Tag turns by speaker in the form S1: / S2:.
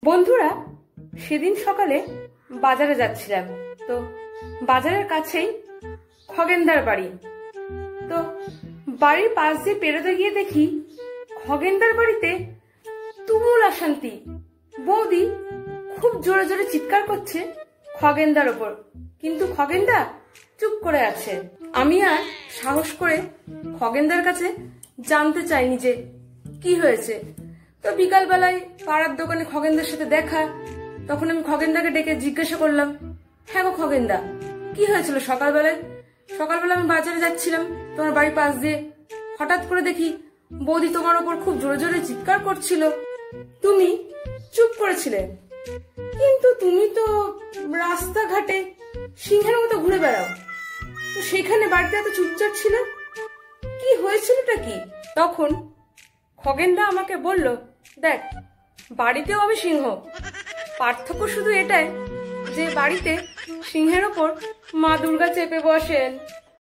S1: বন্ধুরা, সেদিন সকালে বাজারে যাচ্ছিলাম। তো বাজারের কাছেই খগেনদার বাড়ি। তো বাড়ির পাশ দিয়ে পেরোতে গিয়ে দেখি খগেনদার বাড়িতে তুমুল অশান্তি। বৌদি খুব জোরে জোরে চিৎকার করছে খগেনদার ওপর, কিন্তু খগেনদা চুপ করে আছে। আমি আর সাহস করে খগেনদার কাছে জানতে চাইনি যে কি হয়েছে। তো বিকালবেলায় পাড়ার দোকানে খগেনদার সাথে দেখা, তখন আমি খগেনদাকে ডেকে জিজ্ঞাসা করলাম, হ্যাঁ গো খগেনদা, কি হয়েছিল সকালবেলায়? সকালবেলা আমি বাজারে যাচ্ছিলাম তোমার বাড়ির পাশ দিয়ে, হঠাৎ করে দেখি বৌদি তোমার ওপর খুব জোরে জোরে চিৎকার করছিল, তুমি চুপ করেছিলে, কিন্তু তুমি তো রাস্তাঘাটে সিংহের মতো ঘুরে বেড়াও, তো সেখানে বাড়িতে এত চুপচাপ ছিল, কি হয়েছিলটা কি? তখন খগেনদা আমাকে বলল, দেখ, বাড়িতেও আমি সিংহ, পার্থক্য শুধু এটাই যে বাড়িতে সিংহের ওপর মা দুর্গা চেপে বসেন।